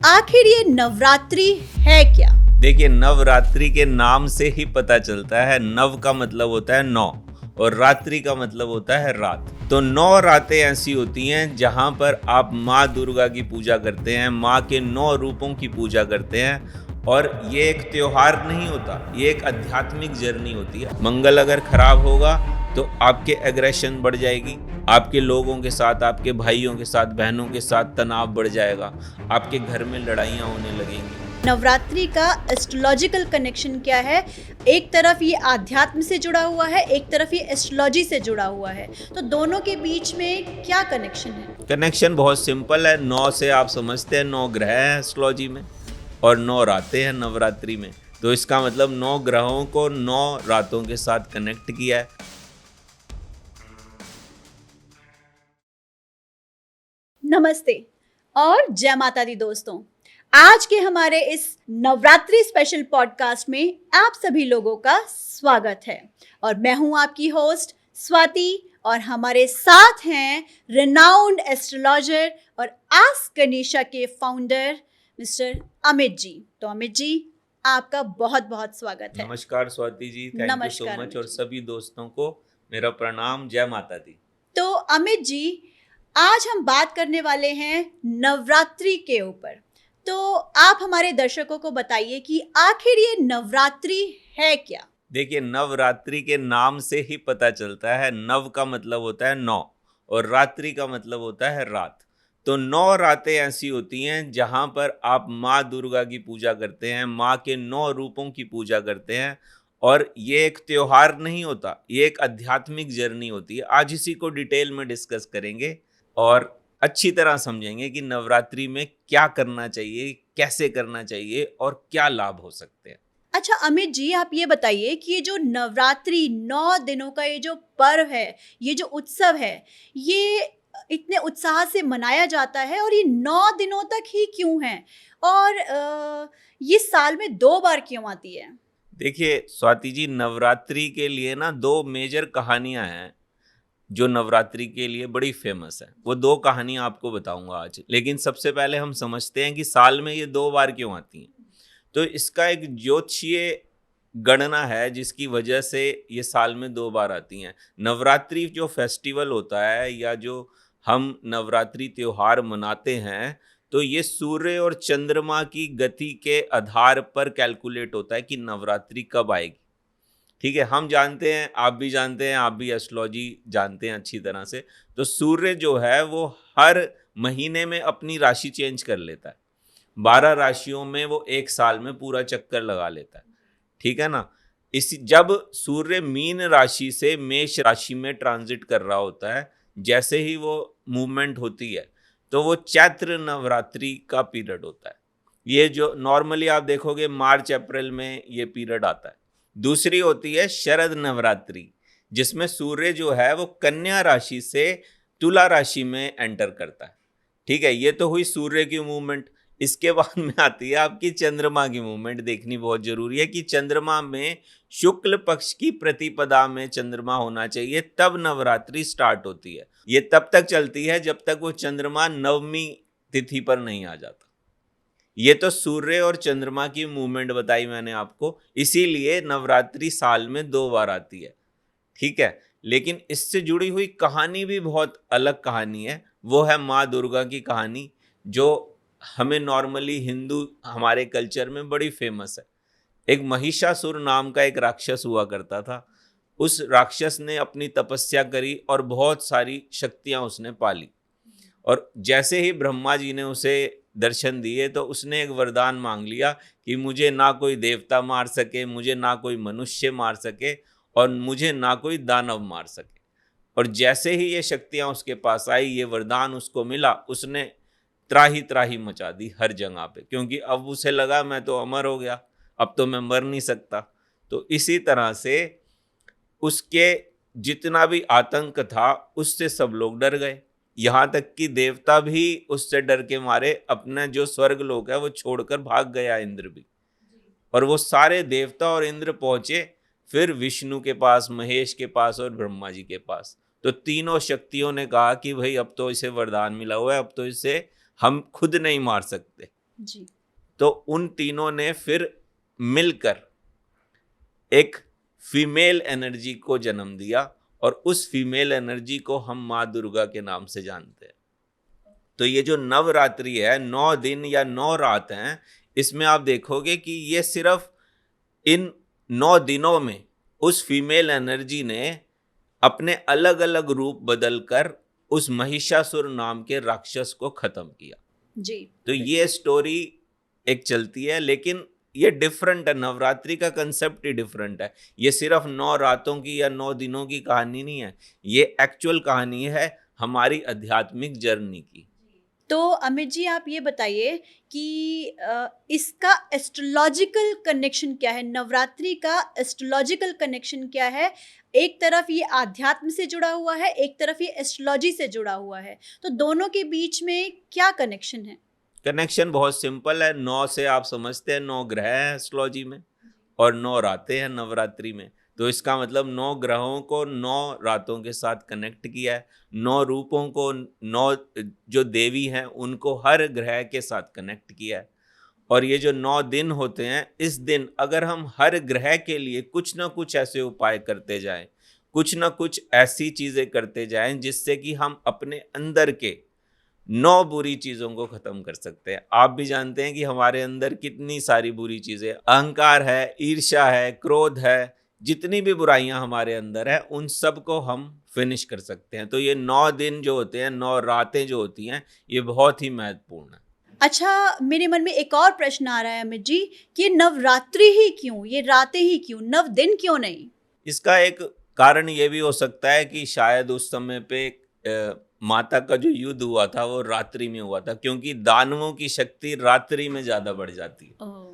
आखिर ये नवरात्रि है क्या? देखिए, नवरात्रि के नाम से ही पता चलता है। नव का मतलब होता है 9 और रात्रि का मतलब होता है रात। तो 9 रातें ऐसी होती हैं जहां पर आप माँ दुर्गा की पूजा करते हैं, माँ के 9 रूपों की पूजा करते हैं। और ये एक त्योहार नहीं होता, ये एक आध्यात्मिक जर्नी होती है। मंगल अगर खराब होगा तो आपके एग्रेशन बढ़ जाएगी, आपके लोगों के साथ, आपके भाइयों के साथ, बहनों के साथ तनाव बढ़ जाएगा, आपके घर में लड़ाइयाँ होने लगेंगी। नवरात्रि का एस्ट्रोलॉजिकल कनेक्शन क्या है? एक तरफ ये आध्यात्म से जुड़ा हुआ है, एक तरफ ये एस्ट्रोलॉजी से जुड़ा हुआ है, तो दोनों के बीच में क्या कनेक्शन है? कनेक्शन बहुत सिंपल है। 9 से आप समझते हैं 9 ग्रह हैं एस्ट्रोलॉजी में और 9 रातें हैं नवरात्रि में। तो इसका मतलब 9 ग्रहों को 9 रातों के साथ कनेक्ट किया है। नमस्ते और जय माता दी दोस्तों। आज के हमारे इस नवरात्रि स्पेशल पॉडकास्ट में आप सभी लोगों का स्वागत है और मैं हूं आपकी होस्ट स्वाति और हमारे साथ हैं रिनाउंड एस्ट्रोलॉजर और आस्क गणेशा के फाउंडर मिस्टर अमित जी। तो अमित जी, आपका बहुत बहुत स्वागत है। नमस्कार Swati ji, thank you so नमस्कार मच। अमित और जी। सभी दोस्तों को मेरा प्रणाम, जय माता दी। तो अमित जी, आज हम बात करने वाले हैं नवरात्रि के ऊपर। तो आप हमारे दर्शकों को बताइए कि आखिर ये नवरात्रि है क्या? देखिए, नवरात्रि के नाम से ही पता चलता है। नव का मतलब होता है 9 और रात्रि का मतलब होता है रात। तो 9 रातें ऐसी होती हैं जहां पर आप माँ दुर्गा की पूजा करते हैं, माँ के 9 रूपों की पूजा करते हैं। और ये एक त्योहार नहीं होता, ये एक आध्यात्मिक जर्नी होती है। आज इसी को डिटेल में डिस्कस करेंगे और अच्छी तरह समझेंगे कि नवरात्रि में क्या करना चाहिए, कैसे करना चाहिए और क्या लाभ हो सकते हैं। अच्छा अमित जी, आप ये बताइए कि ये जो नवरात्रि 9 दिनों का ये जो पर्व है, ये जो उत्सव है, ये इतने उत्साह से मनाया जाता है और ये 9 दिनों तक ही क्यों है? और ये साल में 2 बार क्यों आती है? देखिए स्वाति जी, नवरात्रि के लिए ना 2 मेजर कहानियां हैं जो नवरात्रि के लिए बड़ी फेमस है। वो 2 कहानियां आपको बताऊंगा आज। लेकिन सबसे पहले हम समझते हैं कि साल में ये 2 बार क्यों आती हैं। तो इसका एक ज्योतिषीय गणना है जिसकी वजह से ये साल में 2 बार आती हैं। नवरात्रि जो फेस्टिवल होता है या जो हम नवरात्रि त्योहार मनाते हैं, तो ये सूर्य और चंद्रमा की गति के आधार पर कैलकुलेट होता है कि नवरात्रि कब आएगी। ठीक है, हम जानते हैं, आप भी जानते हैं, आप भी एस्ट्रोलॉजी जानते हैं अच्छी तरह से। तो सूर्य जो है वो हर महीने में अपनी राशि चेंज कर लेता है। 12 राशियों में वो एक साल में पूरा चक्कर लगा लेता है। ठीक है ना। इसी जब सूर्य मीन राशि से मेष राशि में ट्रांजिट कर रहा होता है, जैसे ही वो मूवमेंट होती है तो वो चैत्र नवरात्रि का पीरियड होता है। ये जो नॉर्मली आप देखोगे मार्च अप्रैल में ये पीरियड आता है। दूसरी होती है शरद नवरात्रि, जिसमें सूर्य जो है वो कन्या राशि से तुला राशि में एंटर करता है। ठीक है, ये तो हुई सूर्य की मूवमेंट। इसके बाद में आती है आपकी चंद्रमा की मूवमेंट। देखनी बहुत जरूरी है कि चंद्रमा में शुक्ल पक्ष की प्रतिपदा में चंद्रमा होना चाहिए, तब नवरात्रि स्टार्ट होती है। ये तब तक चलती है जब तक वो चंद्रमा नवमी तिथि पर नहीं आ जाता। ये तो सूर्य और चंद्रमा की मूवमेंट बताई मैंने आपको, इसीलिए नवरात्रि साल में 2 बार आती है। ठीक है, लेकिन इससे जुड़ी हुई कहानी भी बहुत अलग कहानी है। वो है माँ दुर्गा की कहानी, जो हमें नॉर्मली हिंदू हमारे कल्चर में बड़ी फेमस है। एक महिषासुर नाम का एक राक्षस हुआ करता था। उस राक्षस ने अपनी तपस्या करी और बहुत सारी शक्तियां उसने पाली। और जैसे ही ब्रह्मा जी ने उसे दर्शन दिए तो उसने एक वरदान मांग लिया कि मुझे ना कोई देवता मार सके, मुझे ना कोई मनुष्य मार सके और मुझे ना कोई दानव मार सके। और जैसे ही ये शक्तियां उसके पास आई, ये वरदान उसको मिला, उसने त्राही त्राही मचा दी हर जगह पे, क्योंकि अब उसे लगा मैं तो अमर हो गया, अब तो मैं मर नहीं सकता। तो इसी तरह से उसके जितना भी आतंक था उससे सब लोग डर गए। यहाँ तक कि देवता भी उससे डर के मारे अपना जो स्वर्ग लोक है वो छोड़कर भाग गया, इंद्र भी। और वो सारे देवता और इंद्र पहुंचे फिर विष्णु के पास, महेश के पास और ब्रह्मा जी के पास। तो तीनों शक्तियों ने कहा कि भाई अब तो इसे वरदान मिला हुआ है, अब तो इसे हम खुद नहीं मार सकते। जी। तो उन तीनों ने फिर मिलकर एक फीमेल एनर्जी को जन्म दिया और उस फीमेल एनर्जी को हम माँ दुर्गा के नाम से जानते हैं। तो ये जो नवरात्रि है, 9 दिन या 9 रात हैं, इसमें आप देखोगे कि ये सिर्फ इन 9 दिनों में उस फीमेल एनर्जी ने अपने अलग अलग रूप बदलकर उस महिषासुर नाम के राक्षस को खत्म किया। जी। तो ये स्टोरी एक चलती है, लेकिन ये डिफरेंट है। नवरात्रि का कंसेप्ट ही डिफरेंट है। ये सिर्फ 9 रातों की या 9 दिनों की कहानी नहीं है, ये एक्चुअल कहानी है हमारी आध्यात्मिक जर्नी की। तो अमित जी आप ये बताइए कि इसका एस्ट्रोलॉजिकल कनेक्शन क्या है, नवरात्रि का एस्ट्रोलॉजिकल कनेक्शन क्या है? एक तरफ ये आध्यात्म से जुड़ा हुआ है, एक तरफ ये एस्ट्रोलॉजी से जुड़ा हुआ है, तो दोनों के बीच में क्या कनेक्शन है? कनेक्शन बहुत सिंपल है। 9 से आप समझते हैं 9 ग्रह हैं एस्ट्रोलॉजी में, और 9 रातें हैं नवरात्रि में। तो इसका मतलब 9 ग्रहों को 9 रातों के साथ कनेक्ट किया है, 9 रूपों को, 9 जो देवी हैं उनको हर ग्रह के साथ कनेक्ट किया है। और ये जो 9 दिन होते हैं, इस दिन अगर हम हर ग्रह के लिए कुछ ना कुछ ऐसे उपाय करते जाएं, कुछ ना कुछ ऐसी चीज़ें करते जाएं जिससे कि हम अपने अंदर के 9 बुरी चीज़ों को ख़त्म कर सकते हैं। आप भी जानते हैं कि हमारे अंदर कितनी सारी बुरी चीज़ें, अहंकार है, ईर्ष्या है, क्रोध है, जितनी भी बुराइयां हमारे अंदर है, उन सब को हम फिनिश कर सकते हैं। तो ये 9 दिन जो होते हैं, 9 रातें जो होती हैं, ये बहुत ही महत्वपूर्ण है। अच्छा, मेरे मन में एक और प्रश्न आ रहा है अमित जी कि नवरात्रि ही क्यों, ये रातें ही क्यों, 9 दिन क्यों नहीं? इसका एक कारण ये भी हो सकता है कि शायद उस समय पे माता का जो युद्ध हुआ था वो रात्रि में हुआ था, क्योंकि दानवों की शक्ति रात्रि में ज़्यादा बढ़ जाती है। ओह।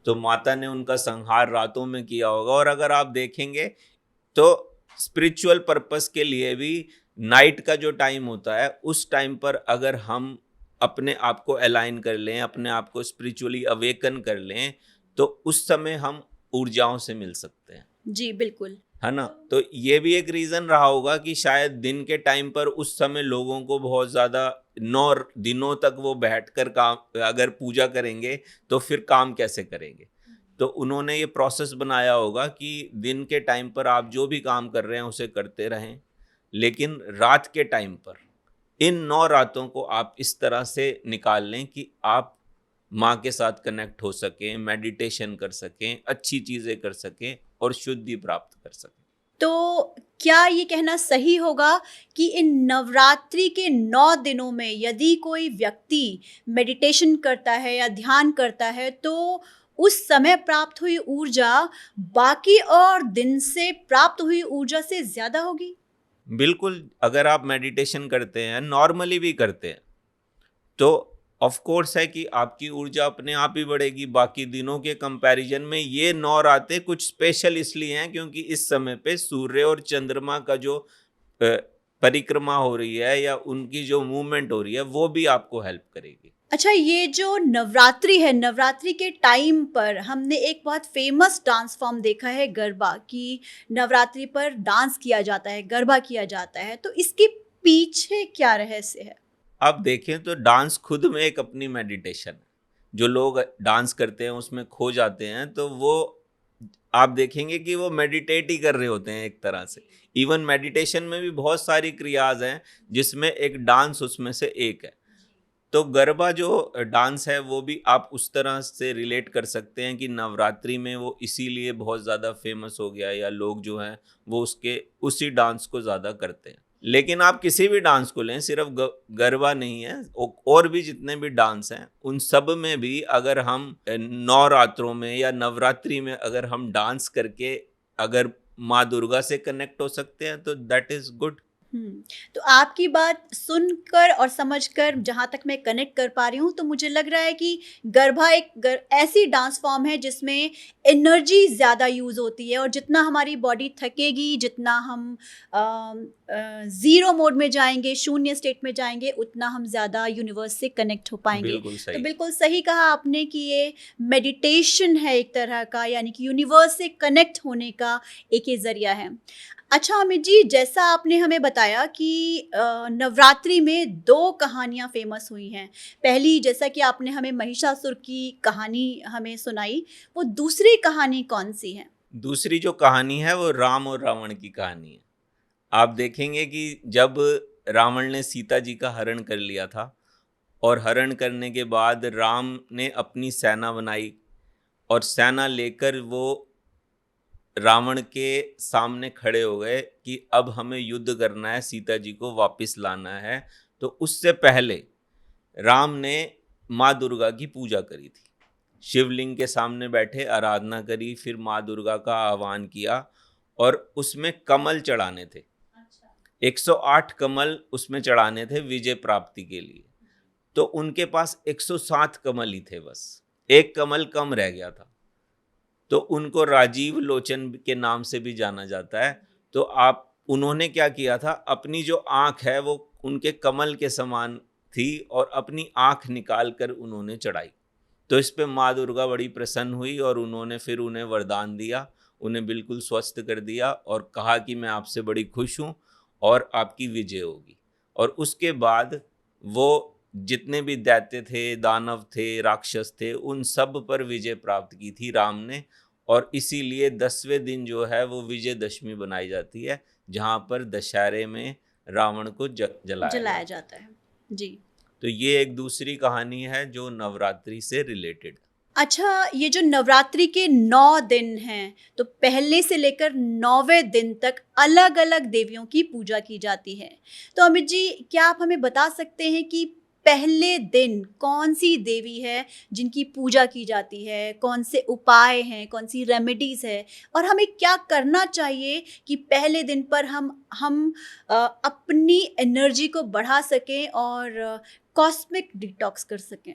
तो माता ने उनका संहार रातों में किया होगा। और अगर आप देखेंगे तो स्पिरिचुअल पर्पस के लिए भी नाइट का जो टाइम होता है, उस टाइम पर अगर हम अपने आप को अलाइन कर लें, अपने आप को स्पिरिचुअली अवेकन कर लें, तो उस समय हम ऊर्जाओं से मिल सकते हैं। जी बिल्कुल। है ना? तो ये भी एक रीज़न रहा होगा कि शायद दिन के टाइम पर उस समय लोगों को बहुत ज़्यादा 9 दिनों तक वो बैठकर काम अगर पूजा करेंगे तो फिर काम कैसे करेंगे? तो उन्होंने ये प्रोसेस बनाया होगा कि दिन के टाइम पर आप जो भी काम कर रहे हैं उसे करते रहें, लेकिन रात के टाइम पर इन 9 रातों को आप इस तरह से निकाल लें कि आप माँ के साथ कनेक्ट हो सकें, मेडिटेशन कर सकें, अच्छी चीज़ें कर सकें और शुद्धि प्राप्त कर सकें। तो क्या ये कहना सही होगा कि इन नवरात्रि के 9 दिनों में यदि कोई व्यक्ति मेडिटेशन करता है या ध्यान करता है तो उस समय प्राप्त हुई ऊर्जा बाकी और दिन से प्राप्त हुई ऊर्जा से ज़्यादा होगी? बिल्कुल, अगर आप मेडिटेशन करते हैं, नॉर्मली भी करते हैं, तो ऑफ कोर्स है कि आपकी ऊर्जा अपने आप ही बढ़ेगी बाकी दिनों के कंपैरिजन में। ये 9 रातें कुछ स्पेशल इसलिए हैं क्योंकि इस समय पे सूर्य और चंद्रमा का जो परिक्रमा हो रही है या उनकी जो मूवमेंट हो रही है, वो भी आपको हेल्प करेगी। अच्छा, ये जो नवरात्रि है, नवरात्रि के टाइम पर हमने एक बहुत फेमस डांस फॉर्म देखा है गरबा, कि नवरात्रि पर डांस किया जाता है, गरबा किया जाता है, तो इसके पीछे क्या रहस्य है? आप देखें तो डांस खुद में एक अपनी मेडिटेशन है। जो लोग डांस करते हैं उसमें खो जाते हैं, तो वो आप देखेंगे कि वो मेडिटेट ही कर रहे होते हैं एक तरह से। इवन मेडिटेशन में भी बहुत सारी क्रियाज हैं जिसमें एक डांस उसमें से एक है। तो गरबा जो डांस है वो भी आप उस तरह से रिलेट कर सकते हैं कि नवरात्रि में वो इसीलिए बहुत ज़्यादा फेमस हो गया, या लोग जो हैं वो उसके उसी डांस को ज़्यादा करते हैं। लेकिन आप किसी भी डांस को लें, सिर्फ गरबा नहीं है, और भी जितने भी डांस हैं उन सब में भी अगर हम 9 रात्रों में या नवरात्रि में अगर हम डांस करके अगर माँ दुर्गा से कनेक्ट हो सकते हैं तो दैट इज़ गुड। तो आपकी बात सुनकर और समझकर जहाँ तक मैं कनेक्ट कर पा रही हूँ, तो मुझे लग रहा है कि गरबा एक ऐसी डांस फॉर्म है जिसमें एनर्जी ज़्यादा यूज़ होती है, और जितना हमारी बॉडी थकेगी, जितना हम ज़ीरो मोड में जाएंगे, शून्य स्टेट में जाएंगे, उतना हम ज़्यादा यूनिवर्स से कनेक्ट हो पाएंगे। बिल्कुल तो सही। बिल्कुल सही कहा आपने कि ये मेडिटेशन है एक तरह का, यानी कि यूनिवर्स से कनेक्ट होने का एक ये ज़रिया है। अच्छा अमित जी, जैसा आपने हमें बताया कि नवरात्रि में 2 कहानियाँ फ़ेमस हुई हैं। पहली जैसा कि आपने हमें महिषासुर की कहानी हमें सुनाई, वो दूसरी कहानी कौन-सी है? दूसरी जो कहानी है वो राम और रावण की कहानी है। आप देखेंगे कि जब रावण ने सीता जी का हरण कर लिया था और हरण करने के बाद राम ने अपनी सेना बनाई और सेना लेकर वो रावण के सामने खड़े हो गए कि अब हमें युद्ध करना है, सीता जी को वापस लाना है। तो उससे पहले राम ने माँ दुर्गा की पूजा करी थी, शिवलिंग के सामने बैठे आराधना करी, फिर माँ दुर्गा का आह्वान किया और उसमें कमल चढ़ाने थे। 108 कमल उसमें चढ़ाने थे विजय प्राप्ति के लिए। तो उनके पास 107 कमल ही थे, बस एक कमल कम रह गया था। तो उनको राजीव लोचन के नाम से भी जाना जाता है। तो उन्होंने क्या किया था, अपनी जो आंख है वो उनके कमल के समान थी और अपनी आंख निकाल कर उन्होंने चढ़ाई। तो इस पे माँ दुर्गा बड़ी प्रसन्न हुई और उन्होंने फिर उन्हें वरदान दिया, उन्हें बिल्कुल स्वस्थ कर दिया और कहा कि मैं आपसे बड़ी खुश हूँ और आपकी विजय होगी। और उसके बाद वो जितने भी दैत्य थे, दानव थे, राक्षस थे, उन सब पर विजय प्राप्त की थी राम ने। और इसीलिए 10वें दिन जो है वो विजयदशमी बनाई जाती है, जहाँ पर दशहरे में रावण को जलाया जलाया जाता है। जाता है। जी। तो ये एक दूसरी कहानी है जो नवरात्रि से रिलेटेड। अच्छा, ये जो नवरात्रि के 9 दिन हैं, तो पहले से लेकर 9वें दिन तक अलग-अलग देवियों की पूजा की जाती है। तो अमित जी, क्या आप हमें बता सकते हैं कि पहले दिन कौन-सी देवी है जिनकी पूजा की जाती है? कौन से उपाय हैं, कौन-सी रेमेडीज़ है? और हमें क्या करना चाहिए कि पहले दिन पर हम अपनी एनर्जी को बढ़ा सकें और कॉस्मिक डिटॉक्स कर सकें?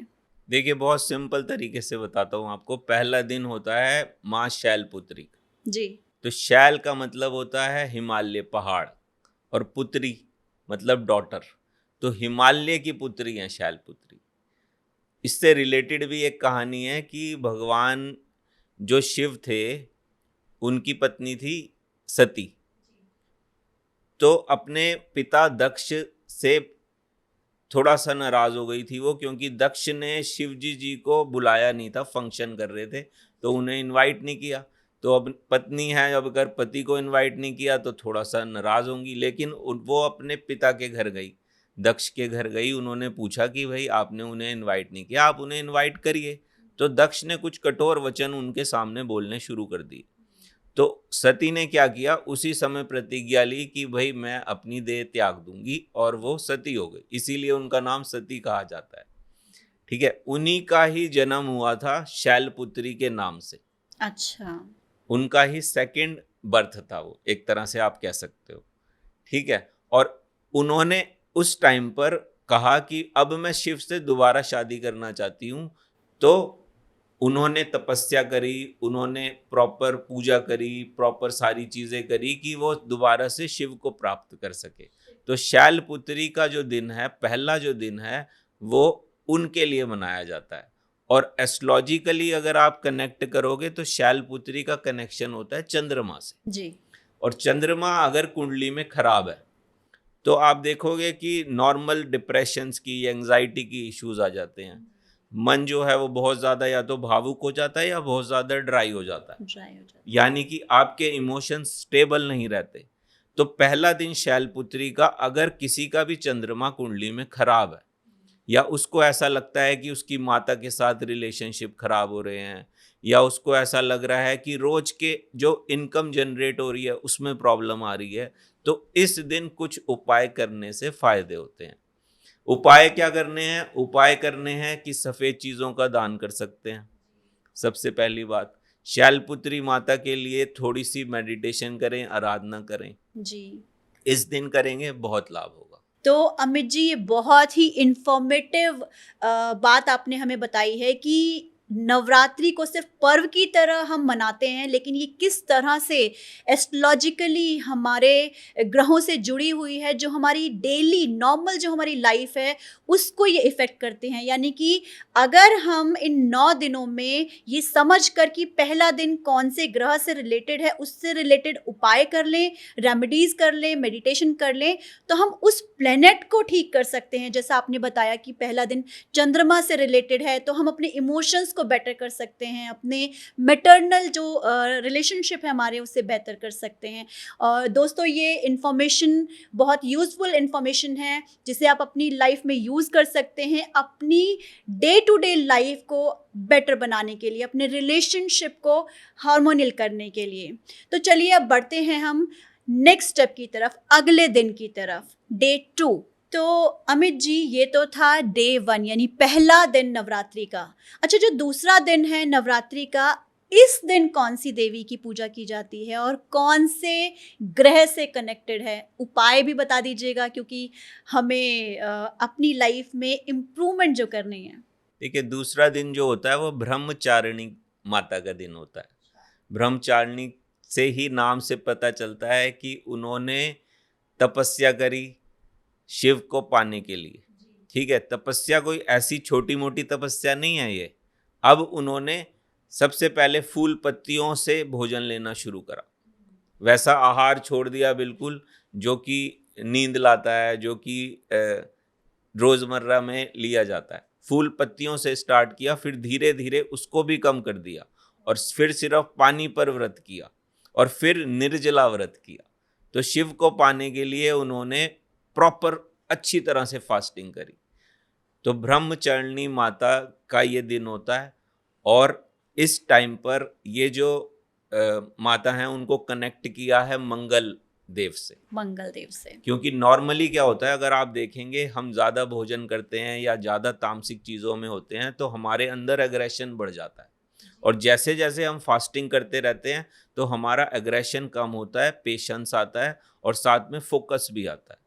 देखिए, बहुत सिंपल तरीके से बताता हूँ आपको। पहला दिन होता है माँ शैलपुत्री का। जी। तो शैल का मतलब होता है हिमालय, पहाड़, और पुत्री मतलब डॉटर। तो हिमालय की पुत्री है शैलपुत्री। इससे रिलेटेड भी एक कहानी है कि भगवान जो शिव थे उनकी पत्नी थी सती। तो अपने पिता दक्ष से थोड़ा सा नाराज हो गई थी वो, क्योंकि दक्ष ने शिव जी को बुलाया नहीं था, फंक्शन कर रहे थे तो उन्हें इनवाइट नहीं किया। तो अब पत्नी है, अब अगर पति को इनवाइट नहीं किया तो थोड़ा सा नाराज होंगी। लेकिन वो अपने पिता के घर गई, दक्ष के घर गई। उन्होंने पूछा कि भाई आपने उन्हें इनवाइट नहीं किया, आप उन्हें इनवाइट करिए। तो दक्ष ने कुछ कठोर वचन उनके सामने बोलने शुरू कर दिए। तो सती ने क्या किया, उसी समय प्रतिज्ञा ली कि भाई मैं अपनी देह त्याग दूंगी, और वो सती हो गई। इसीलिए उनका नाम सती कहा जाता है। ठीक है, उन्हीं का ही जन्म हुआ था शैलपुत्री के नाम से। अच्छा। उनका ही सेकंड बर्थ था वो, एक तरह से आप कह सकते हो। ठीक है, और उन्होंने उस टाइम पर कहा कि अब मैं शिव से दोबारा शादी करना चाहती हूँ। तो उन्होंने तपस्या करी, उन्होंने प्रॉपर पूजा करी, प्रॉपर सारी चीजें करी कि वो दोबारा से शिव को प्राप्त कर सके। तो शैलपुत्री का जो दिन है, पहला जो दिन है, वो उनके लिए मनाया जाता है। और एस्ट्रोलॉजिकली अगर आप कनेक्ट करोगे तो शैलपुत्री का कनेक्शन होता है चंद्रमा से। जी। और चंद्रमा अगर कुंडली में खराब है तो आप देखोगे कि नॉर्मल डिप्रेशंस की, एंजाइटी की इश्यूज आ जाते हैं। मन जो है वो बहुत ज़्यादा या तो भावुक हो जाता है या बहुत ज़्यादा ड्राई हो जाता है, ड्राई हो जाता यानी कि आपके इमोशंस स्टेबल नहीं रहते। तो पहला दिन शैलपुत्री का, अगर किसी का भी चंद्रमा कुंडली में खराब है या उसको ऐसा लगता है कि उसकी माता के साथ रिलेशनशिप खराब हो रहे हैं, या उसको ऐसा लग रहा है कि रोज के जो इनकम जनरेट हो रही है उसमें प्रॉब्लम आ रही है, तो इस दिन कुछ उपाय करने से फायदे होते हैं। उपाय क्या करने हैं? उपाय करने हैं कि सफ़ेद चीज़ों का दान कर सकते हैं। सबसे पहली बात, शैलपुत्री माता के लिए थोड़ी सी मेडिटेशन करें, आराधना करें। जी। इस दिन करेंगे बहुत लाभ होगा। तो अमित जी, ये बहुत ही इंफॉर्मेटिव बात आपने हमें बताई है कि नवरात्रि को सिर्फ पर्व की तरह हम मनाते हैं, लेकिन ये किस तरह से एस्ट्रोलॉजिकली हमारे ग्रहों से जुड़ी हुई है, जो हमारी डेली नॉर्मल जो हमारी लाइफ है उसको ये इफ़ेक्ट करते हैं। यानी कि अगर हम इन 9 दिनों में ये समझ कर कि पहला दिन कौन से ग्रह से रिलेटेड है, उससे रिलेटेड उपाय कर लें, रेमेडीज़ कर लें, मेडिटेशन कर लें, तो हम उस प्लेनेट को ठीक कर सकते हैं। जैसा आपने बताया कि पहला दिन चंद्रमा से रिलेटेड है, तो हम अपने इमोशंस को बेटर कर सकते हैं, अपने मैटरनल जो रिलेशनशिप है हमारे उससे बेहतर कर सकते हैं। और दोस्तों, ये इन्फॉर्मेशन बहुत यूज़फुल इन्फॉर्मेशन है जिसे आप अपनी लाइफ में यूज़ कर सकते हैं, अपनी डे टू डे लाइफ को बेटर बनाने के लिए, अपने रिलेशनशिप को हार्मोनियल करने के लिए। तो चलिए अब बढ़ते हैं हम नेक्स्ट स्टेप की तरफ, अगले दिन की तरफ, डे 2। तो अमित जी, ये तो था डे 1 यानी पहला दिन नवरात्रि का। अच्छा, जो दूसरा दिन है नवरात्रि का, इस दिन कौन सी देवी की पूजा की जाती है और कौन से ग्रह से कनेक्टेड है? उपाय भी बता दीजिएगा, क्योंकि हमें अपनी लाइफ में इम्प्रूवमेंट जो करनी है। देखिए, दूसरा दिन जो होता है वो ब्रह्मचारिणी माता का दिन होता है। ब्रह्मचारिणी से ही नाम से पता चलता है कि उन्होंने तपस्या करी शिव को पाने के लिए। ठीक है, तपस्या कोई ऐसी छोटी मोटी तपस्या नहीं है ये। अब उन्होंने सबसे पहले फूल पत्तियों से भोजन लेना शुरू करा, वैसा आहार छोड़ दिया बिल्कुल जो कि नींद लाता है, जो कि रोज़मर्रा में लिया जाता है। फूल पत्तियों से स्टार्ट किया, फिर धीरे धीरे उसको भी कम कर दिया और फिर सिर्फ पानी पर व्रत किया और फिर निर्जला व्रत किया। तो शिव को पाने के लिए उन्होंने प्रॉपर अच्छी तरह से फास्टिंग करी। तो ब्रह्मचारिणी माता का ये दिन होता है और इस टाइम पर ये जो माता हैं उनको कनेक्ट किया है मंगल देव से। क्योंकि नॉर्मली क्या होता है, अगर आप देखेंगे हम ज़्यादा भोजन करते हैं या ज़्यादा तामसिक चीज़ों में होते हैं तो हमारे अंदर एग्रेशन बढ़ जाता है, और जैसे जैसे हम फास्टिंग करते रहते हैं तो हमारा एग्रेशन कम होता है, पेशेंस आता है और साथ में फोकस भी आता है।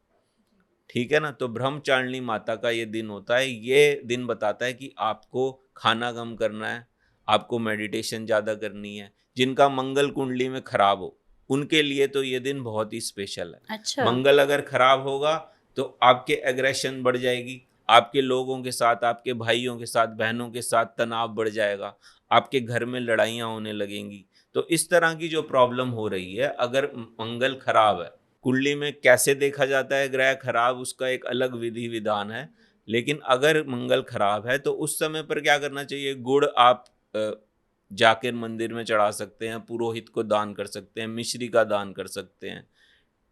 ठीक है ना। तो ब्रह्मचारिणी माता का ये दिन होता है। ये दिन बताता है कि आपको खाना कम करना है, आपको मेडिटेशन ज़्यादा करनी है। जिनका मंगल कुंडली में खराब हो उनके लिए तो ये दिन बहुत ही स्पेशल है। अच्छा। मंगल अगर खराब होगा तो आपके एग्रेशन बढ़ जाएगी, आपके लोगों के साथ, आपके भाइयों के साथ, बहनों के साथ तनाव बढ़ जाएगा, आपके घर में लड़ाइयाँ होने लगेंगी। तो इस तरह की जो प्रॉब्लम हो रही है, अगर मंगल खराब है, कुंडली में कैसे देखा जाता है ग्रह खराब, उसका एक अलग विधि विधान है, लेकिन अगर मंगल खराब है तो उस समय पर क्या करना चाहिए? गुड़ आप जाकर मंदिर में चढ़ा सकते हैं, पुरोहित को दान कर सकते हैं, मिश्री का दान कर सकते हैं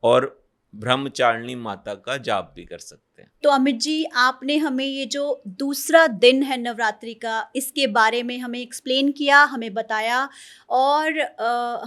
और ब्रह्मचारिणी माता का जाप भी कर सकते हैं। तो अमित जी, आपने हमें ये जो दूसरा दिन है नवरात्रि का, इसके बारे में हमें एक्सप्लेन किया, हमें बताया और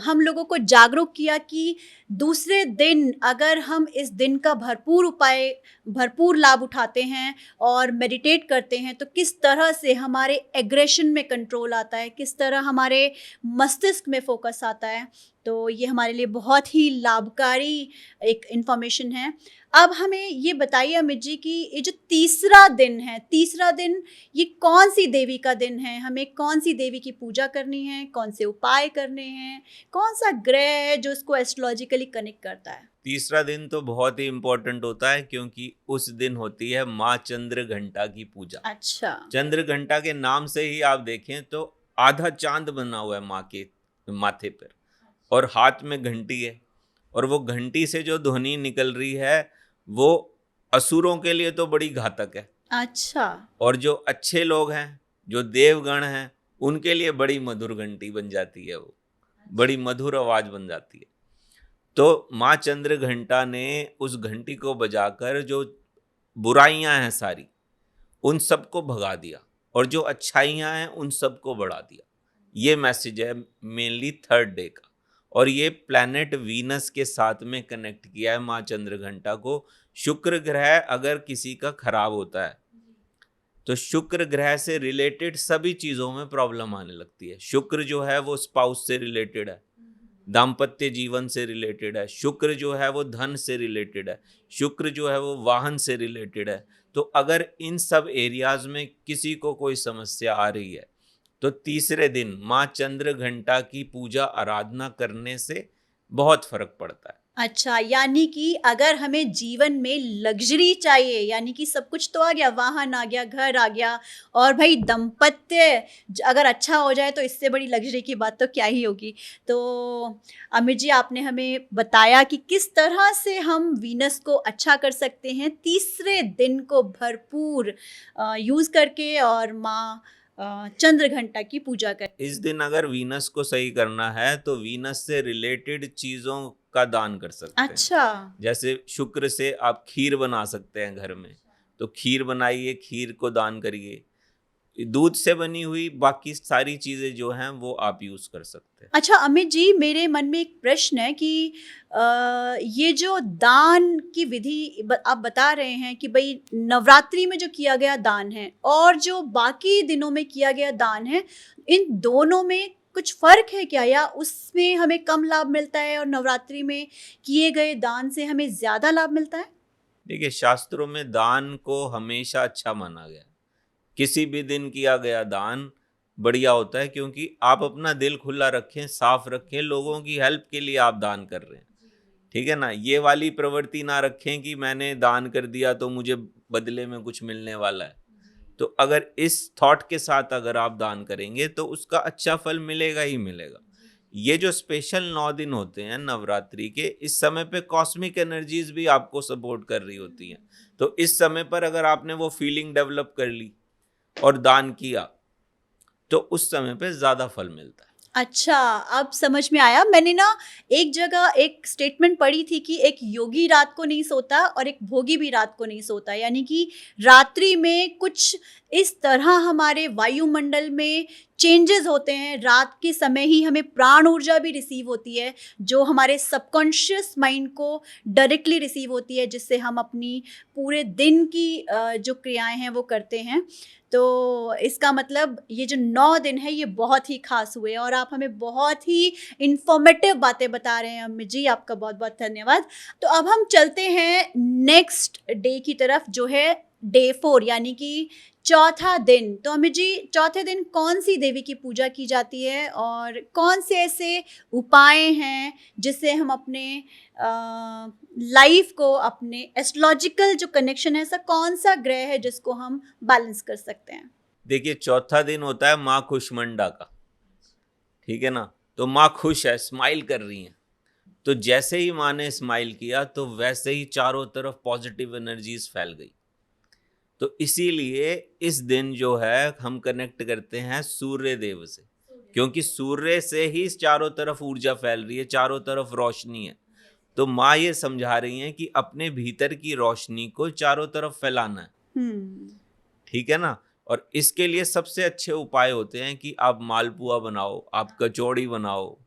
हम लोगों को जागरूक किया कि दूसरे दिन अगर हम इस दिन का भरपूर लाभ उठाते हैं और मेडिटेट करते हैं तो किस तरह से हमारे एग्रेशन में कंट्रोल आता है, किस तरह हमारे मस्तिष्क में फोकस आता है। तो ये हमारे लिए बहुत ही लाभकारी एक इन्फॉर्मेशन है। अब हमें ये बताइए अमित जी कि ये जो तीसरा दिन ये कौन सी देवी का दिन है? हमें कौन सी देवी की पूजा करनी है, कौन से उपाय करने हैं, कौन सा ग्रह है जो इसको एस्ट्रोलॉजिकली कनेक्ट करता है? तीसरा दिन तो बहुत ही इम्पोर्टेंट होता है क्योंकि उस दिन होती है माँ चंद्र घंटा की पूजा। अच्छा। चंद्र घंटा के नाम से ही आप देखें तो आधा चांद बना हुआ है माँ के माथे पर और हाथ में घंटी है, और वो घंटी से जो ध्वनि निकल रही है वो असुरों के लिए तो बड़ी घातक है। अच्छा। और जो अच्छे लोग हैं, जो देवगण हैं, उनके लिए बड़ी मधुर घंटी बन जाती है, वो बड़ी मधुर आवाज बन जाती है। तो माँ चंद्र घंटा ने उस घंटी को बजाकर जो बुराइयां हैं सारी, उन सबको भगा दिया और जो अच्छाइयां हैं उन सबको बढ़ा दिया। ये मैसेज है मेनली थर्ड डे का, और ये प्लैनेट वीनस के साथ में कनेक्ट किया है माँ चंद्र घंटा को। शुक्र ग्रह अगर किसी का खराब होता है तो शुक्र ग्रह से रिलेटेड सभी चीज़ों में प्रॉब्लम आने लगती है। शुक्र जो है वो स्पाउस से रिलेटेड है, दाम्पत्य जीवन से रिलेटेड है। शुक्र जो है वो धन से रिलेटेड है। शुक्र जो है वो वाहन से रिलेटेड है। तो अगर इन सब एरियाज में किसी को कोई समस्या आ रही है तो तीसरे दिन माँ चंद्र घंटा की पूजा आराधना करने से बहुत फर्क पड़ता है। अच्छा, यानी कि अगर हमें जीवन में लग्जरी चाहिए, यानी कि सब कुछ तो आ गया, वाहन आ गया, घर आ गया, और भाई दाम्पत्य अगर अच्छा हो जाए तो इससे बड़ी लग्जरी की बात तो क्या ही होगी। तो अमित जी, आपने हमें बताया कि किस तरह से हम वीनस को अच्छा कर सकते हैं तीसरे दिन को भरपूर यूज़ करके, और माँ चंद्र घंटा की पूजा कर। इस दिन अगर वीनस को सही करना है तो वीनस से रिलेटेड चीजों का दान कर सकते हैं। अच्छा। जैसे शुक्र से आप खीर बना सकते हैं घर में, तो खीर बनाइए, खीर को दान करिए। दूध से बनी हुई बाकी सारी चीजें जो हैं वो आप यूज कर सकते हैं। अच्छा अमित जी, मेरे मन में एक प्रश्न है कि ये जो दान की विधि आप बता रहे हैं कि भाई नवरात्रि में जो किया गया दान है और जो बाकी दिनों में किया गया दान है, इन दोनों में कुछ फर्क है क्या, या उसमें हमें कम लाभ मिलता है और नवरात्रि में किए गए दान से हमें ज्यादा लाभ मिलता है? देखिए, शास्त्रों में दान को हमेशा अच्छा माना गया। किसी भी दिन किया गया दान बढ़िया होता है, क्योंकि आप अपना दिल खुला रखें, साफ रखें, लोगों की हेल्प के लिए आप दान कर रहे हैं। ठीक है ना। ये वाली प्रवृत्ति ना रखें कि मैंने दान कर दिया तो मुझे बदले में कुछ मिलने वाला है। तो अगर इस थॉट के साथ अगर आप दान करेंगे तो उसका अच्छा फल मिलेगा ही मिलेगा। ये जो स्पेशल 9 दिन होते हैं नवरात्रि के, इस समय पे कॉस्मिक एनर्जीज भी आपको सपोर्ट कर रही होती हैं। तो इस समय पर अगर आपने वो फीलिंग डेवलप कर ली और दान किया तो उस समय पे ज्यादा फल मिलता है। अच्छा, अब समझ में आया। मैंने ना एक जगह एक स्टेटमेंट पढ़ी थी कि एक योगी रात को नहीं सोता और एक भोगी भी रात को नहीं सोता, यानी कि रात्रि में कुछ इस तरह हमारे वायुमंडल में चेंजेस होते हैं, रात के समय ही हमें प्राण ऊर्जा भी रिसीव होती है जो हमारे सबकॉन्शियस माइंड को डायरेक्टली रिसीव होती है, जिससे हम अपनी पूरे दिन की जो क्रियाएं हैं वो करते हैं। तो इसका मतलब ये जो 9 दिन है ये बहुत ही खास हुए, और आप हमें बहुत ही इंफॉर्मेटिव बातें बता रहे हैं अमित जी, आपका बहुत बहुत धन्यवाद। तो अब हम चलते हैं नेक्स्ट डे की तरफ, जो है डे 4, यानी कि चौथा दिन। तो अमित जी, चौथे दिन कौन सी देवी की पूजा की जाती है और कौन से ऐसे उपाय हैं जिससे हम अपने लाइफ को, अपने एस्ट्रोलॉजिकल जो कनेक्शन है, ऐसा कौन सा ग्रह है जिसको हम बैलेंस कर सकते हैं? देखिए, चौथा दिन होता है माँ खुशमंडा का। ठीक है ना। तो माँ खुश है, स्माइल कर रही है। तो जैसे ही माँ ने स्माइल किया तो वैसे ही चारों तरफ पॉजिटिव एनर्जीज फैल गई। तो इसीलिए इस दिन जो है हम कनेक्ट करते हैं सूर्य देव से, क्योंकि सूर्य से ही चारों तरफ ऊर्जा फैल रही है, चारों तरफ रोशनी है। तो माँ ये समझा रही हैं कि अपने भीतर की रोशनी को चारों तरफ फैलाना है। ठीक है ना। और इसके लिए सबसे अच्छे उपाय होते हैं कि आप मालपुआ बनाओ, आप कचौड़ी बनाओ,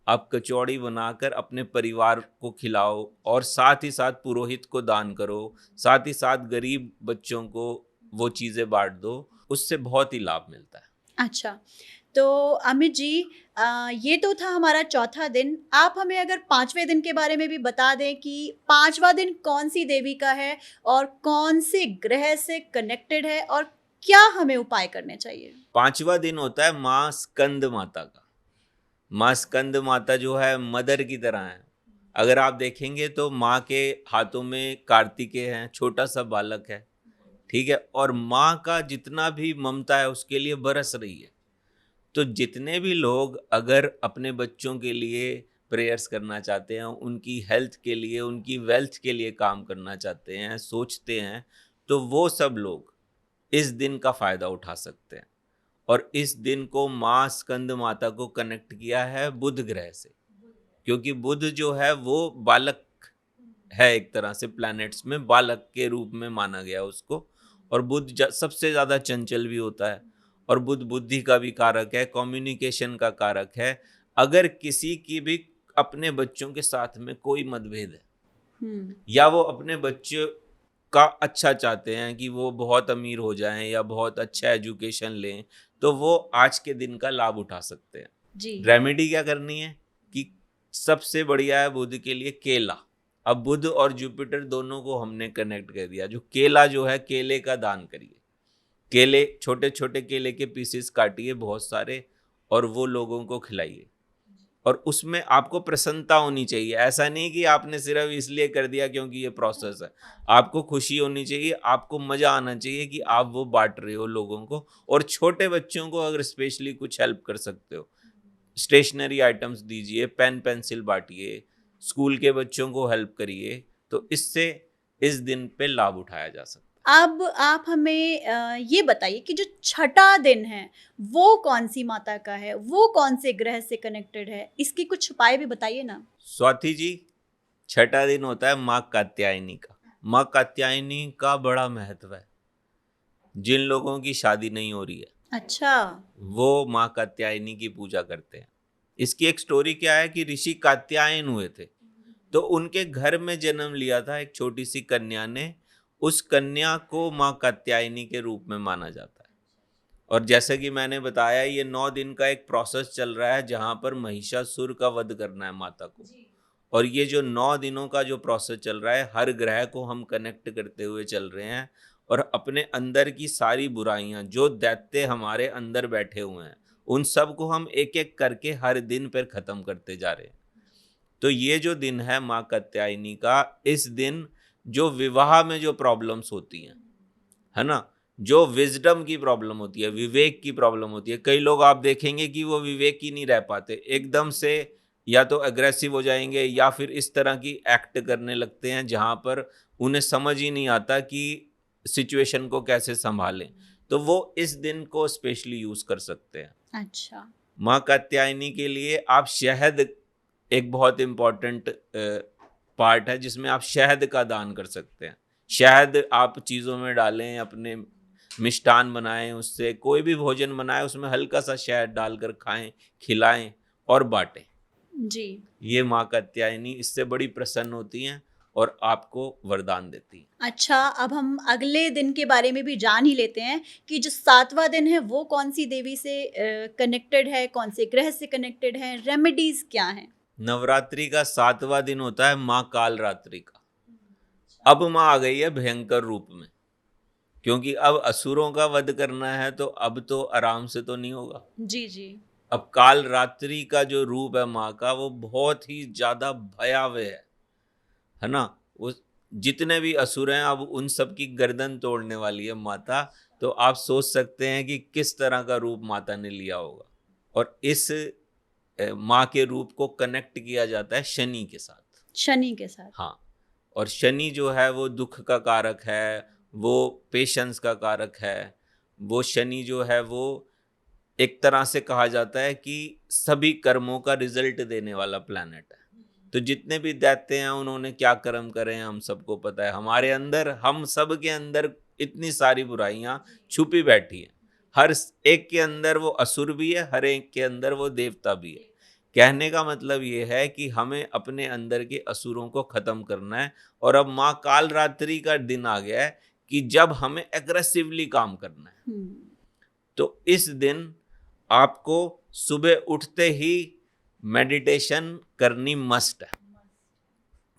आप कचौड़ी बनाकर अपने परिवार को खिलाओ, और साथ ही साथ पुरोहित को दान करो, साथ ही साथ गरीब बच्चों को वो चीज़ें बांट दो। उससे बहुत ही लाभ मिलता है। अच्छा, तो अमित जी, ये तो था हमारा चौथा दिन। आप हमें अगर 5वें दिन के बारे में भी बता दें कि 5वां दिन कौन सी देवी का है और कौन से ग्रह से कनेक्टेड है, और क्या हमें उपाय करने चाहिए? 5वां दिन होता है माँ स्कंद माता का। माँ स्कंद माता जो है मदर की तरह है। अगर आप देखेंगे तो माँ के हाथों में कार्तिकेय हैं, छोटा सा बालक है। ठीक है। और माँ का जितना भी ममता है उसके लिए बरस रही है। तो जितने भी लोग अगर अपने बच्चों के लिए प्रेयर्स करना चाहते हैं, उनकी हेल्थ के लिए, उनकी वेल्थ के लिए काम करना चाहते हैं, सोचते हैं, तो वो सब लोग इस दिन का फ़ायदा उठा सकते हैं। और इस दिन को माँ स्कंद माता को कनेक्ट किया है बुध ग्रह से, क्योंकि बुध जो है वो बालक है, एक तरह से प्लैनेट्स में बालक के रूप में माना गया उसको। और बुध सबसे ज़्यादा चंचल भी होता है, और बुध बुद्धि का भी कारक है, कम्युनिकेशन का कारक है। अगर किसी की भी अपने बच्चों के साथ में कोई मतभेद है, या वो अपने बच्चे का अच्छा चाहते हैं कि वो बहुत अमीर हो जाएं या बहुत अच्छा एजुकेशन लें, तो वो आज के दिन का लाभ उठा सकते हैं जी। रेमेडी क्या करनी है कि सबसे बढ़िया है बुध के लिए केला। अब बुध और जुपिटर दोनों को हमने कनेक्ट कर दिया। जो केला जो है, केले का दान करिए। केले, छोटे छोटे केले के पीसेस काटिए बहुत सारे, और वो लोगों को खिलाइए। और उसमें आपको प्रसन्नता होनी चाहिए। ऐसा नहीं कि आपने सिर्फ इसलिए कर दिया क्योंकि ये प्रोसेस है। आपको खुशी होनी चाहिए, आपको मजा आना चाहिए कि आप वो बांट रहे हो लोगों को। और छोटे बच्चों को अगर स्पेशली कुछ हेल्प कर सकते हो, स्टेशनरी आइटम्स दीजिए, पेन पेंसिल बांटिए, स्कूल के बच्चों को हेल्प करिए, तो इससे इस दिन पे लाभ उठाया जा सकता है। अब आप हमें ये बताइए कि जो छठा दिन है वो कौन सी माता का है, वो कौन से ग्रह से कनेक्टेड है, इसके कुछ उपाय भी बताइए ना। स्वाति जी, छठा दिन होता है माँ कात्यायनी का। माँ कात्यायनी का बड़ा महत्व है। जिन लोगों की शादी नहीं हो रही है, अच्छा। वो माँ कात्यायनी की पूजा करते हैं। इसकी एक स्टोरी क्या है कि ऋषि कात्यायन हुए थे, तो उनके घर में जन्म लिया था एक छोटी सी कन्या ने। उस कन्या को माँ कात्यायनी के रूप में माना जाता है। और जैसे कि मैंने बताया, ये 9 दिन का एक प्रोसेस चल रहा है जहाँ पर महिषासुर का वध करना है माता को। और ये जो 9 दिनों का जो प्रोसेस चल रहा है, हर ग्रह को हम कनेक्ट करते हुए चल रहे हैं, और अपने अंदर की सारी बुराइयां, जो दैत्य हमारे अंदर बैठे हुए हैं, उन सब को हम एक एक करके हर दिन पर खत्म करते जा रहे हैं। तो ये जो दिन है माँ कात्यायनी का, इस दिन जो विवाह में जो प्रॉब्लम्स होती हैं, है ना, जो विजडम की प्रॉब्लम होती है, विवेक की प्रॉब्लम होती है, कई लोग आप देखेंगे कि वो विवेक ही नहीं रह पाते, एकदम से या तो अग्रेसिव हो जाएंगे या फिर इस तरह की एक्ट करने लगते हैं जहां पर उन्हें समझ ही नहीं आता कि सिचुएशन को कैसे संभालें। तो वो इस दिन को स्पेशली यूज कर सकते हैं। अच्छा। माँ कात्यायनी के लिए आप शहद, एक बहुत इम्पॉर्टेंट पार्ट है जिसमें आप शहद का दान कर सकते हैं। शहद आप चीज़ों में डालें, अपने मिष्ठान बनाएं, उससे कोई भी भोजन बनाएं, उसमें हल्का सा शहद डालकर खाएं, खिलाएं और बांटें। जी। ये माँ कात्यायनी इससे बड़ी प्रसन्न होती हैं और आपको वरदान देती हैं। अच्छा, अब हम अगले दिन के बारे में भी जान ही लेते हैं कि जो 7वां दिन है वो कौन सी देवी से कनेक्टेड है, कौन से ग्रह से कनेक्टेड है, रेमेडीज क्या हैं। नवरात्रि का 7वां दिन होता है माँ काल रात्रि का। अब माँ आ गई है भयंकर रूप में, क्योंकि अब असुरों का वध करना है, तो अब तो आराम से तो नहीं होगा। जी जी। अब काल रात्रि का जो रूप है माँ का, वो बहुत ही ज्यादा भयावह है ना। वो जितने भी असुर हैं, अब उन सब की गर्दन तोड़ने वाली है माता। तो आप सोच सकते हैं कि किस तरह का रूप माता ने लिया होगा। और इस माँ के रूप को कनेक्ट किया जाता है शनि के साथ। शनि के साथ। हाँ, और शनि जो है वो दुख का कारक है, वो पेशेंस का कारक है। वो शनि जो है वो एक तरह से कहा जाता है कि सभी कर्मों का रिजल्ट देने वाला प्लैनेट है। तो जितने भी दैत्य हैं, उन्होंने क्या कर्म करे हैं हम सबको पता है। हमारे अंदर, हम सब के अंदर इतनी सारी बुराइयां छुपी बैठी हैं। हर एक के अंदर वो असुर भी है, हर एक के अंदर वो देवता भी है। कहने का मतलब ये है कि हमें अपने अंदर के असुरों को खत्म करना है। और अब माँ काल रात्रि का दिन आ गया है कि जब हमें एग्रेसिवली काम करना है। तो इस दिन आपको सुबह उठते ही मेडिटेशन करनी मस्ट है,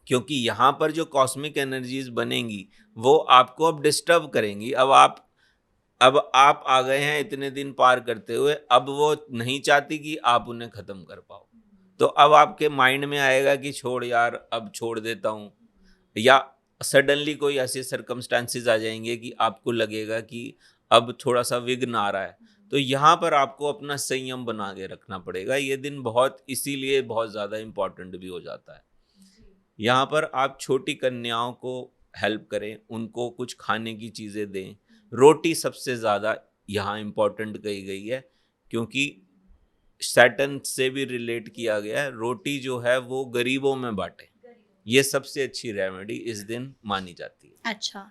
क्योंकि यहाँ पर जो कॉस्मिक एनर्जीज बनेंगी वो आपको अब डिस्टर्ब करेंगी। अब आप आ गए हैं इतने दिन पार करते हुए, अब वो नहीं चाहती कि आप उन्हें खत्म कर पाओ। तो अब आपके माइंड में आएगा कि छोड़ यार, अब छोड़ देता हूँ, या सडनली कोई ऐसे सर्कमस्टांसेस आ जाएंगे कि आपको लगेगा कि अब थोड़ा सा विघ्न आ रहा है। तो यहाँ पर आपको अपना संयम बना के रखना पड़ेगा। ये दिन बहुत, इसीलिए बहुत ज़्यादा इम्पोर्टेंट भी हो जाता है। यहाँ पर आप छोटी कन्याओं को हेल्प करें, उनको कुछ खाने की चीज़ें दें। रोटी सबसे ज़्यादा यहाँ इम्पोर्टेंट कही गई है, क्योंकि सैटर्न से भी रिलेट किया गया है। रोटी जो है वो गरीबों में बांटे, ये सबसे अच्छी रेमेडी इस दिन मानी जाती है। अच्छा,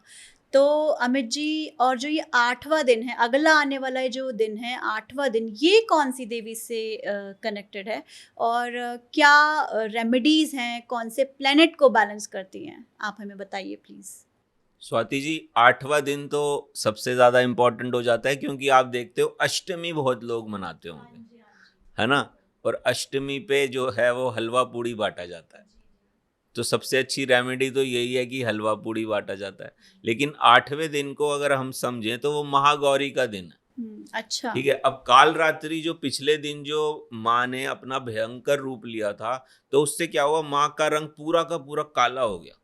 तो अमित जी, और जो ये 8वां दिन है, अगला आने वाला ये जो दिन है 8वां दिन, ये कौन सी देवी से कनेक्टेड है, और क्या रेमेडीज हैं, कौन से प्लेनेट को बैलेंस करती हैं, आप हमें बताइए प्लीज। स्वाति जी, 8वां दिन तो सबसे ज़्यादा इम्पोर्टेंट हो जाता है, क्योंकि आप देखते हो अष्टमी बहुत लोग मनाते होंगे, है ना। और अष्टमी पे जो है वो हलवा पूड़ी बांटा जाता है। तो सबसे अच्छी रेमेडी तो यही है कि हलवा पूड़ी बांटा जाता है। लेकिन 8वें दिन को अगर हम समझें तो वो महागौरी का दिन है। अच्छा। ठीक है। अब काल रात्रि जो पिछले दिन जो माँ ने अपना भयंकर रूप लिया था, तो उससे क्या हुआ, माँ का रंग पूरा का पूरा काला हो गया।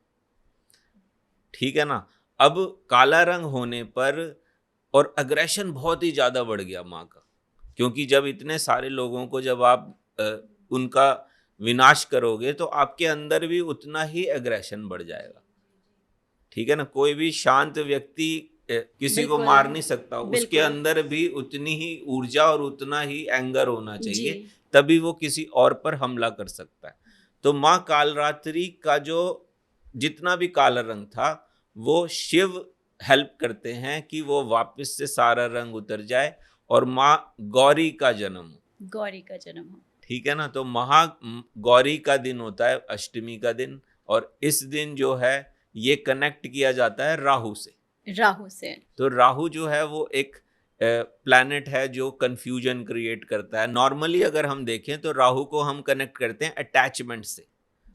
ठीक है ना। अब काला रंग होने पर और अग्रेशन बहुत ही ज्यादा बढ़ गया माँ का, क्योंकि जब इतने सारे लोगों को जब आप उनका विनाश करोगे तो आपके अंदर भी उतना ही एग्रेशन बढ़ जाएगा। ठीक है ना। कोई भी शांत व्यक्ति किसी को बिल्कुल, मार नहीं सकता, उसके बिल्कुल। अंदर भी उतनी ही ऊर्जा और उतना ही एंगर होना जी। चाहिए, तभी वो किसी और पर हमला कर सकता है। तो माँ कालरात्रि का जो जितना भी काला रंग था, वो शिव हेल्प करते हैं कि वो वापस से सारा रंग उतर जाए और माँ गौरी का जन्म हो। गौरी का जन्म हो। ठीक है ना। तो महा गौरी का दिन होता है अष्टमी का दिन, और इस दिन जो है ये कनेक्ट किया जाता है राहु से। राहु से। तो राहु जो है वो एक प्लैनेट है जो कंफ्यूजन क्रिएट करता है। नॉर्मली अगर हम देखें तो राहु को हम कनेक्ट करते हैं अटैचमेंट से।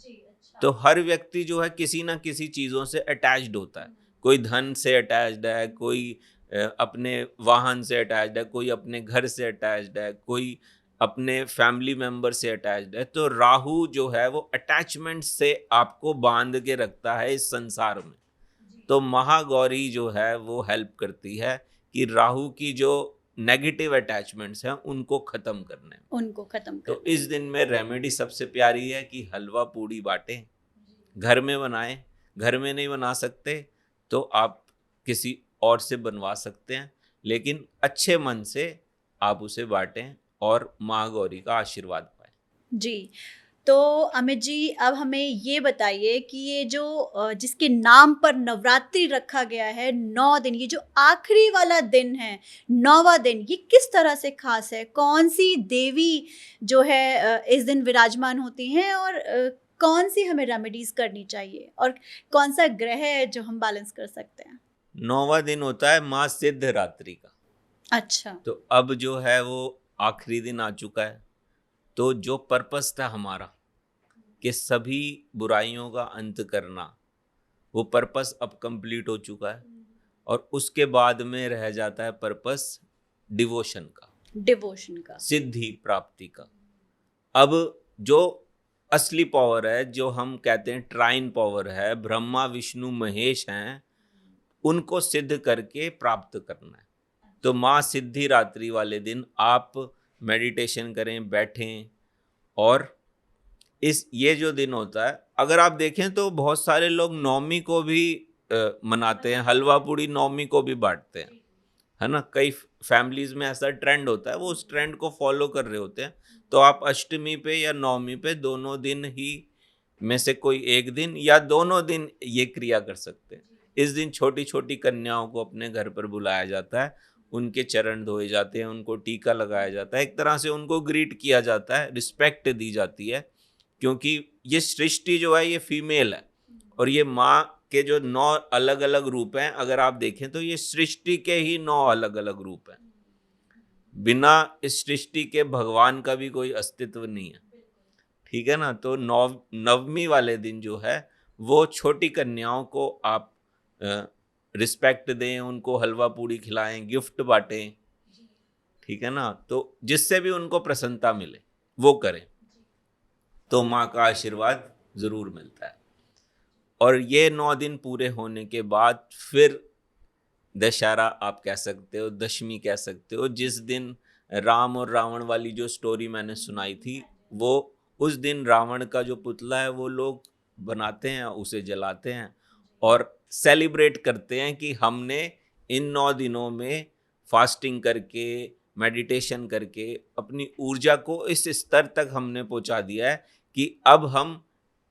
जी, अच्छा। तो हर व्यक्ति जो है किसी ना किसी चीज़ों से अटैच्ड होता है। कोई धन से अटैच्ड है, कोई अपने वाहन से अटैच्ड है, कोई अपने घर से अटैच्ड है, कोई अपने फैमिली मेंबर से अटैच्ड है। तो राहु जो है वो अटैचमेंट से आपको बांध के रखता है इस संसार में। तो महागौरी जो है वो हेल्प करती है कि राहु की जो नेगेटिव अटैचमेंट्स हैं उनको खत्म करने में। उनको खत्म तो करने इस दिन में रेमेडी सबसे प्यारी है कि हलवा पूड़ी बांटें, घर में बनाएं। घर में नहीं बना सकते तो आप किसी और से बनवा सकते हैं, लेकिन अच्छे मन से आप उसे बांटें और माँ गौरी का आशीर्वाद पाएं। जी। तो अमित जी, अब हमें ये बताइए कि ये जो जिसके नाम पर नवरात्रि रखा गया है 9 दिन, ये जो आखिरी वाला दिन है, 9वां दिन, ये किस तरह से खास है? कौन-सी देवी जो है इस दिन विराजमान होती हैं, और कौन-सी हमें रेमेडीज़ करनी चाहिए, और कौन-सा ग्रह है जो हम बैलेंस कर सकते हैं? 9वां दिन होता है माँ सिद्धरात्रि का। अच्छा। तो अब जो है वो आखिरी दिन आ चुका है। तो जो पर्पस था हमारा कि सभी बुराइयों का अंत करना, वो पर्पस अब कंप्लीट हो चुका है। और उसके बाद में रह जाता है पर्पस डिवोशन का, डिवोशन का। सिद्धि प्राप्ति का। अब जो असली पावर है, जो हम कहते हैं ट्राइन पावर है, ब्रह्मा विष्णु महेश हैं, उनको सिद्ध करके प्राप्त करना है। तो माँ सिद्धि रात्रि वाले दिन आप मेडिटेशन करें, बैठें। और ये जो दिन होता है, अगर आप देखें तो बहुत सारे लोग नवमी को भी मनाते हैं, हलवा पूड़ी नवमी को भी बांटते हैं, है ना। कई फैमिलीज में ऐसा ट्रेंड होता है, वो उस ट्रेंड को फॉलो कर रहे होते हैं। तो आप अष्टमी पे या नवमी पे दोनों दिन ही में से कोई एक दिन या दोनों दिन ये क्रिया कर सकते हैं। इस दिन छोटी छोटी कन्याओं को अपने घर पर बुलाया जाता है, उनके चरण धोए जाते हैं, उनको टीका लगाया जाता है, एक तरह से उनको ग्रीट किया जाता है, रिस्पेक्ट दी जाती है। क्योंकि ये सृष्टि जो है ये फीमेल है, और ये माँ के जो 9 अलग अलग रूप हैं, अगर आप देखें तो ये सृष्टि के ही 9 अलग अलग रूप हैं। बिना इस सृष्टि के भगवान का भी कोई अस्तित्व नहीं है। ठीक है ना। तो नवमी वाले दिन जो है वो छोटी कन्याओं को आप रिस्पेक्ट दें, उनको हलवा पूड़ी खिलाएं, गिफ्ट बांटें। ठीक है ना। तो जिससे भी उनको प्रसन्नता मिले वो करें, तो माँ का आशीर्वाद जरूर मिलता है। और ये 9 दिन पूरे होने के बाद फिर दशहरा आप कह सकते हो, दशमी कह सकते हो, जिस दिन राम और रावण वाली जो स्टोरी मैंने सुनाई थी, वो उस दिन रावण का जो पुतला है वो लोग बनाते हैं, उसे जलाते हैं और सेलिब्रेट करते हैं कि हमने इन 9 दिनों में फास्टिंग करके, मेडिटेशन करके अपनी ऊर्जा को इस स्तर तक हमने पहुंचा दिया है कि अब हम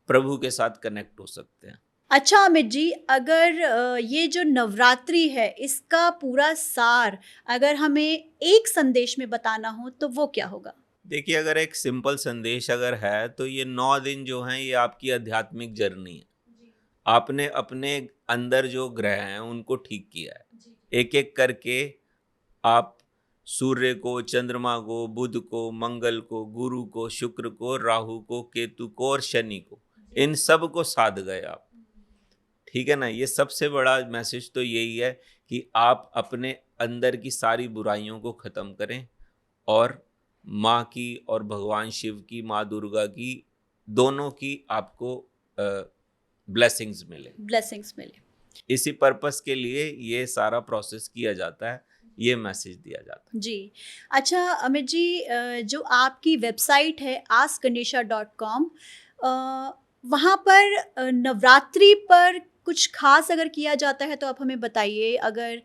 प्रभु के साथ कनेक्ट हो सकते हैं। अच्छा अमित जी, अगर ये जो नवरात्रि है इसका पूरा सार अगर हमें एक संदेश में बताना हो तो वो क्या होगा? देखिए, अगर एक सिंपल संदेश अगर है तो ये 9 दिन जो हैं ये आपकी आध्यात्मिक जर्नी है। आपने अपने अंदर जो ग्रह हैं उनको ठीक किया है। एक एक करके आप सूर्य को, चंद्रमा को, बुध को, मंगल को, गुरु को, शुक्र को, राहु को, केतु को और शनि को इन सब को साध गए आप। ठीक है ना, ये सबसे बड़ा मैसेज तो यही है कि आप अपने अंदर की सारी बुराइयों को ख़त्म करें और माँ की और भगवान शिव की, माँ दुर्गा की, दोनों की आपको ब्लेसिंग्स मिले। इसी पर्पस के लिए ये सारा प्रोसेस किया जाता है, ये मैसेज दिया जाता है जी। अच्छा अमित जी, जो आपकी वेबसाइट है askganesha.com, वहाँ पर नवरात्रि पर कुछ खास अगर किया जाता है तो आप हमें बताइए। अगर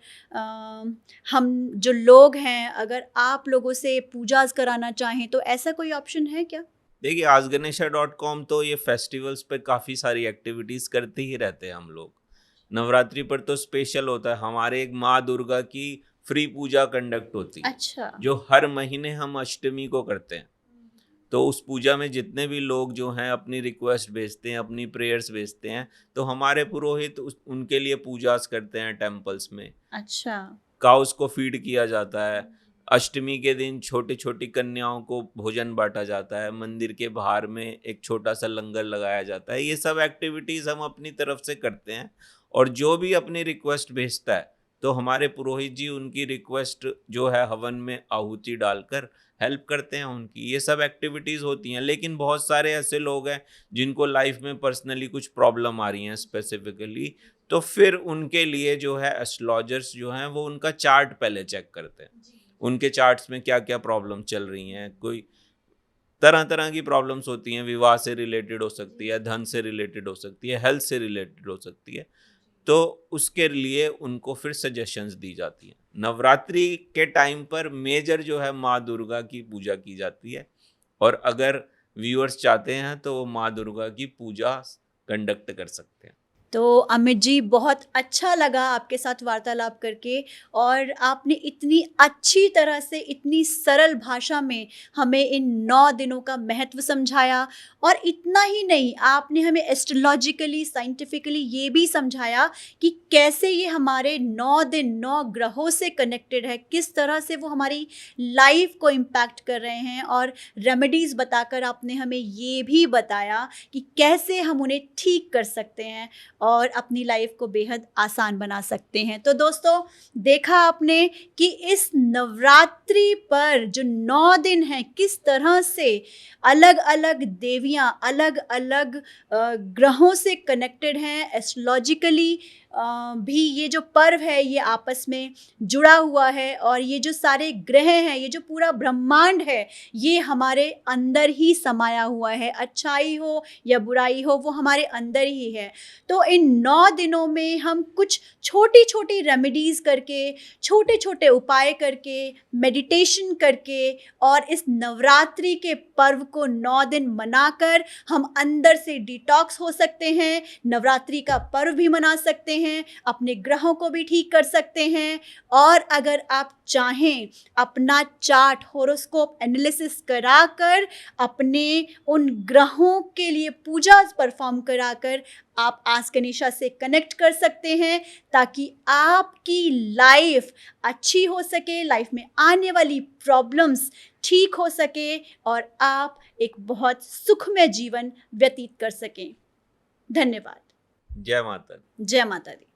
हम जो लोग हैं, अगर आप लोगों से पूजास कराना चाहें तो ऐसा कोई ऑप्शन है क्या? देखिए, askganesha.com तो ये फेस्टिवल्स पे काफ़ी सारी एक्टिविटीज़ करते ही रहते हैं हम लोग। नवरात्रि पर तो स्पेशल होता है, हमारे एक माँ दुर्गा की फ्री पूजा कंडक्ट होती है। अच्छा। जो हर महीने हम अष्टमी को करते हैं। तो उस पूजा में जितने भी लोग जो हैं अपनी रिक्वेस्ट भेजते हैं, अपनी प्रेयर्स भेजते हैं, तो हमारे पुरोहित उनके लिए पूजास करते हैं टेम्पल्स में। अच्छा। काउस को फीड किया जाता है। अष्टमी के दिन छोटी छोटी कन्याओं को भोजन बांटा जाता है। मंदिर के बाहर में एक छोटा सा लंगर लगाया जाता है। ये सब एक्टिविटीज़ हम अपनी तरफ से करते हैं। और जो भी अपनी रिक्वेस्ट भेजता है तो हमारे पुरोहित जी उनकी रिक्वेस्ट जो है हवन में आहुति डालकर हेल्प करते हैं उनकी। ये सब एक्टिविटीज़ होती हैं। लेकिन बहुत सारे ऐसे लोग हैं जिनको लाइफ में पर्सनली कुछ प्रॉब्लम आ रही हैं स्पेसिफिकली, तो फिर उनके लिए जो है एस्ट्रोलॉजर्स जो हैं वो उनका चार्ट पहले चेक करते हैं। उनके चार्ट्स में क्या क्या प्रॉब्लम चल रही हैं। कोई तरह तरह की प्रॉब्लम्स होती हैं, विवाह से रिलेटेड हो सकती है, धन से रिलेटेड हो सकती है, हेल्थ से रिलेटेड हो सकती है। तो उसके लिए उनको फिर सजेशंस दी जाती हैं। नवरात्रि के टाइम पर मेजर जो है माँ दुर्गा की पूजा की जाती है। और अगर व्यूअर्स चाहते हैं तो वो माँ दुर्गा की पूजा कंडक्ट कर सकते हैं। तो अमित जी, बहुत अच्छा लगा आपके साथ वार्तालाप करके, और आपने इतनी अच्छी तरह से, इतनी सरल भाषा में हमें इन 9 दिनों का महत्व समझाया। और इतना ही नहीं, आपने हमें एस्ट्रोलॉजिकली, साइंटिफिकली ये भी समझाया कि कैसे ये हमारे 9 दिन 9 ग्रहों से कनेक्टेड है, किस तरह से वो हमारी लाइफ को इम्पैक्ट कर रहे हैं। और रेमेडीज़ बताकर आपने हमें ये भी बताया कि कैसे हम उन्हें ठीक कर सकते हैं और अपनी लाइफ को बेहद आसान बना सकते हैं। तो दोस्तों, देखा आपने कि इस नवरात्रि पर जो 9 दिन हैं, किस तरह से अलग अलग देवियाँ अलग अलग ग्रहों से कनेक्टेड हैं। एस्ट्रोलॉजिकली भी ये जो पर्व है ये आपस में जुड़ा हुआ है, और ये जो सारे ग्रह हैं, ये जो पूरा ब्रह्मांड है, ये हमारे अंदर ही समाया हुआ है। अच्छाई हो या बुराई हो, वो हमारे अंदर ही है। तो इन 9 दिनों में हम कुछ छोटी छोटी रेमेडीज़ करके, छोटे छोटे उपाय करके, मेडिटेशन करके, और इस नवरात्रि के पर्व को 9 दिन मनाकर हम अंदर से डिटॉक्स हो सकते हैं, नवरात्रि का पर्व भी मना सकते हैं, अपने ग्रहों को भी ठीक कर सकते हैं। और अगर आप चाहें, अपना चार्ट, होरोस्कोप एनालिसिस कराकर, अपने उन ग्रहों के लिए पूजा परफॉर्म कराकर आप आस्क गणेशा से कनेक्ट कर सकते हैं, ताकि आपकी लाइफ अच्छी हो सके, लाइफ में आने वाली प्रॉब्लम्स ठीक हो सके, और आप एक बहुत सुखमय जीवन व्यतीत कर सकें। धन्यवाद। जय माता दी। जय माता दी।